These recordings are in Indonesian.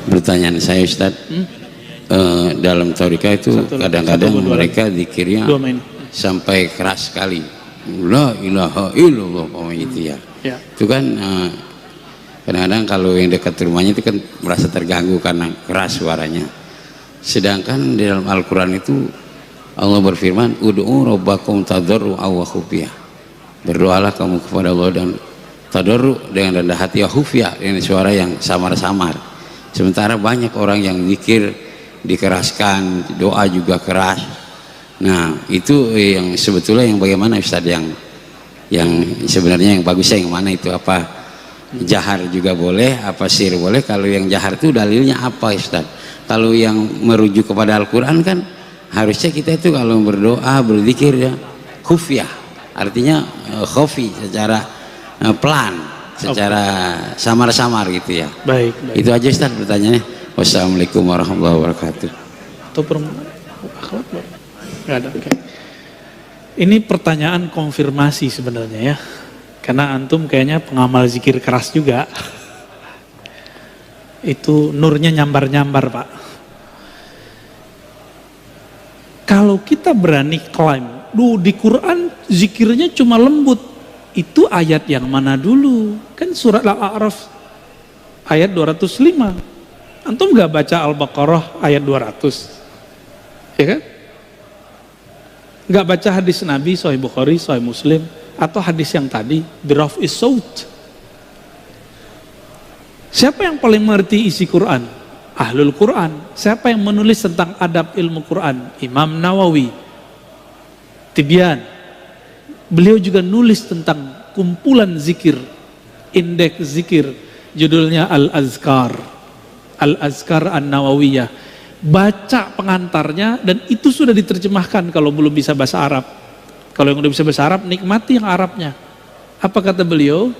Pertanyaan saya Ustaz, dalam thariqah itu kadang-kadang mereka zikirnya sampai keras sekali, la ilaha illallah itu ya. Itu kan kadang-kadang kalau yang dekat rumahnya itu kan merasa terganggu karena keras suaranya. Sedangkan di dalam Al-Quran itu Allah berfirman, ud'u rabbakum tadarru'an wa khufyah. Berdoalah kamu kepada Allah dan tadarru' dengan rendah hati, wa khufyah dengan suara yang samar-samar. Sementara banyak orang yang zikir dikeraskan, doa juga keras. Nah, itu yang sebetulnya yang bagaimana Ustaz, yang sebenarnya yang bagusnya yang mana itu? Apa jahar juga boleh, apa sir boleh? Kalau yang jahar itu dalilnya apa Ustaz? Kalau yang merujuk kepada Al-Quran kan harusnya kita itu kalau berdoa, berzikir ya khufyah, artinya khafi, secara pelan, secara samar-samar gitu ya. Baik. Itu aja Ustaz pertanyaannya. Wassalamualaikum warahmatullahi wabarakatuh. Atau nggak ada. Okay. Ini pertanyaan konfirmasi sebenarnya ya, karena antum kayaknya pengamal zikir keras juga. Itu nurnya nyambar-nyambar Pak. Kalau kita berani klaim, di Quran zikirnya cuma lembut, itu ayat yang mana dulu? Kan surat Al-A'raf ayat 205. Antum gak baca Al-Baqarah ayat 200? Ya kan? Gak baca hadis Nabi, Sahih Bukhari, Sahih Muslim, atau hadis yang tadi, biraf'is saut. Siapa yang paling mengerti isi Quran? Ahlul Quran. Siapa yang menulis tentang adab ilmu Quran? Imam Nawawi, Tibyan. Beliau juga nulis tentang kumpulan zikir, indeks zikir, judulnya Al-Azkar, Al-Azkar An-Nawawiyah. Baca pengantarnya, dan itu sudah diterjemahkan kalau belum bisa bahasa Arab. Kalau yang udah bisa bahasa Arab, nikmati yang Arabnya. Apa kata beliau?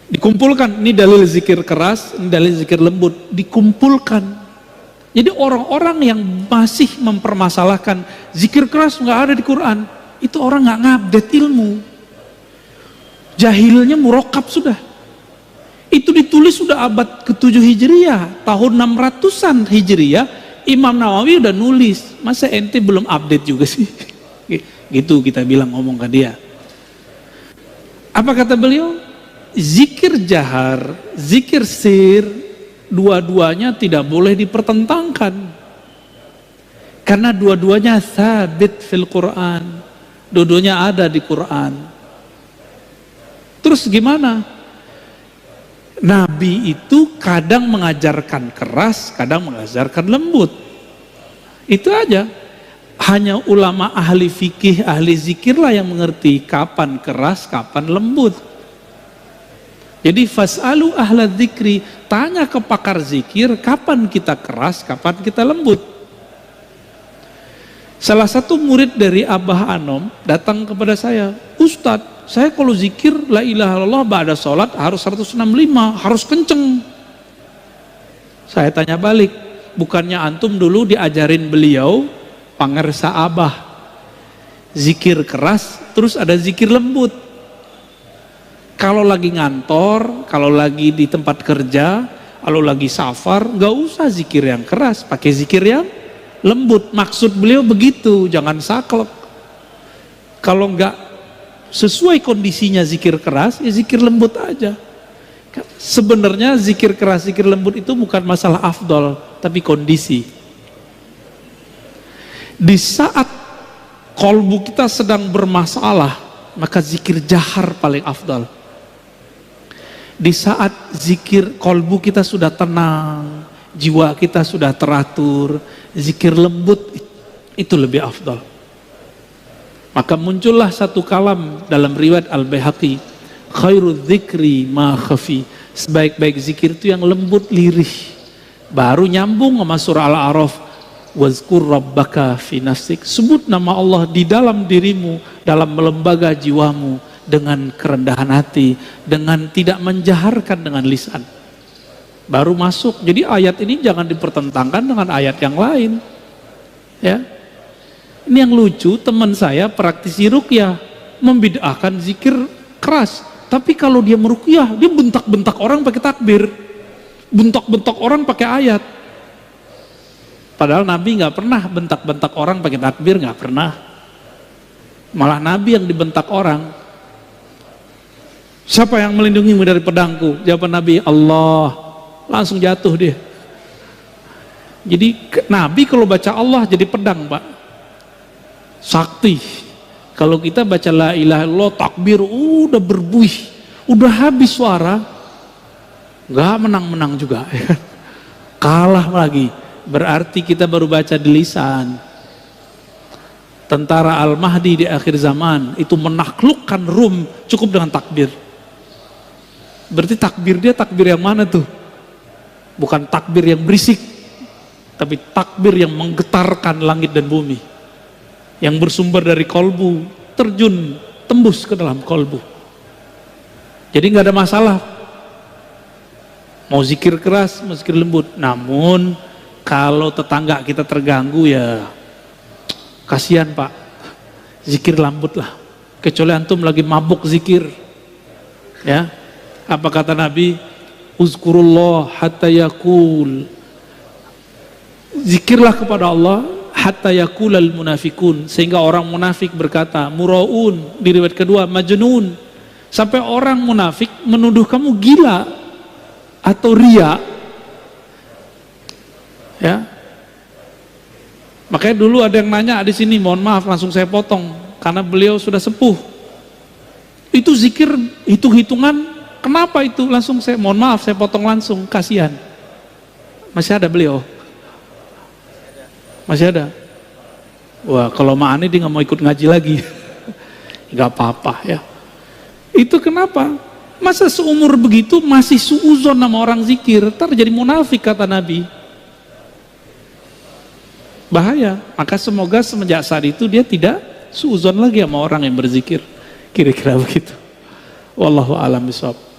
Dikumpulkan, ini dalil zikir keras, ini dalil zikir lembut, dikumpulkan. Jadi orang-orang yang masih mempermasalahkan zikir keras nggak ada di Quran, itu orang nggak ngupdate ilmu, jahilnya murokab sudah. Itu ditulis sudah abad ke-7 Hijriah, tahun 600-an Hijriah, Imam Nawawi udah nulis. Masa ente belum update juga sih? Gitu kita bilang, ngomong ke dia. Apa kata beliau? Zikir jahar, zikir sir, dua-duanya tidak boleh dipertentangkan. Karena dua-duanya sabit fil Quran. Dua-duanya ada di Quran. Terus gimana? Nabi itu kadang mengajarkan keras, kadang mengajarkan lembut. Itu aja. Hanya ulama ahli fikih, ahli zikirlah yang mengerti kapan keras, kapan lembut. Jadi fas'alu ahla dzikri, tanya ke pakar zikir, kapan kita keras, kapan kita lembut. Salah satu murid dari Abah Anom datang kepada saya, Ustadz, saya kalau zikir la ilaha illallah ba'da sholat harus 165, harus kenceng. Saya tanya balik, bukannya antum dulu diajarin beliau pangersa Abah, zikir keras, terus ada zikir lembut. Kalau lagi ngantor, kalau lagi di tempat kerja, kalau lagi safar, nggak usah zikir yang keras, pakai zikir yang lembut. Maksud beliau begitu, jangan saklek. Kalau nggak sesuai kondisinya zikir keras, ya zikir lembut aja. Sebenarnya zikir keras, zikir lembut itu bukan masalah afdol, tapi kondisi. Di saat kolbu kita sedang bermasalah, maka zikir jahar paling afdal. Di saat zikir kolbu kita sudah tenang, jiwa kita sudah teratur, zikir lembut itu lebih afdal. Maka muncullah satu kalam dalam riwayat Al-Baihaqi, khairu dzikri ma khafi, sebaik-baik zikir itu yang lembut lirih. Baru nyambung sama surah Al-A'raf, wazkur rabbaka fi nafsik, sebut nama Allah di dalam dirimu, dalam lembaga jiwamu, dengan kerendahan hati, dengan tidak menjaharkan dengan lisan. Baru masuk. Jadi ayat ini jangan dipertentangkan dengan ayat yang lain. Ya. Ini yang lucu, teman saya praktisi ruqyah membid'ahkan zikir keras, tapi kalau dia meruqyah dia bentak-bentak orang pakai takbir. bentak-bentak orang pakai ayat. Padahal Nabi nggak pernah bentak-bentak orang pakai takbir, nggak pernah. Malah Nabi yang dibentak orang. Siapa yang melindungimu dari pedangku? Jawaban Nabi, Allah. Langsung jatuh dia. Jadi Nabi kalau baca Allah jadi pedang, Pak. Sakti. Kalau kita baca la ilaha illallah, takbir, udah berbuih, udah habis suara, nggak menang-menang juga. Kalah lagi. Berarti kita baru baca di lisan. Tentara Al-Mahdi di akhir zaman itu menaklukkan Rum cukup dengan takbir. Berarti takbir dia takbir yang mana tuh? Bukan takbir yang berisik, tapi takbir yang menggetarkan langit dan bumi, yang bersumber dari kolbu, terjun, tembus ke dalam kolbu. Jadi nggak ada masalah mau zikir keras, mau zikir lembut. Namun kalau tetangga kita terganggu, ya kasihan Pak, zikir lembut lah. Kecuali antum lagi mabuk zikir, ya. Apa kata Nabi? Uzkurullah hatta yakul, zikirlah kepada Allah hatta yakulal munafikun, sehingga orang munafik berkata, muraun, di riwayat kedua majnun, sampai orang munafik menuduh kamu gila atau ria, ya. Makanya dulu ada yang nanya di sini, mohon maaf langsung saya potong karena beliau sudah sepuh. Itu zikir hitung-hitungan, kenapa itu? Langsung saya mohon maaf saya potong langsung, kasihan. Masih ada beliau? Masih ada? Wah, kalau Ma'ani dia nggak mau ikut ngaji lagi. Nggak apa-apa ya. Itu kenapa? Masa seumur begitu masih suuzon sama orang zikir, ntar jadi munafik kata Nabi. Bahaya. Maka semoga semenjak saat itu dia tidak suuzon lagi sama orang yang berzikir. Kira-kira begitu. Wallahu a'lam bishawab.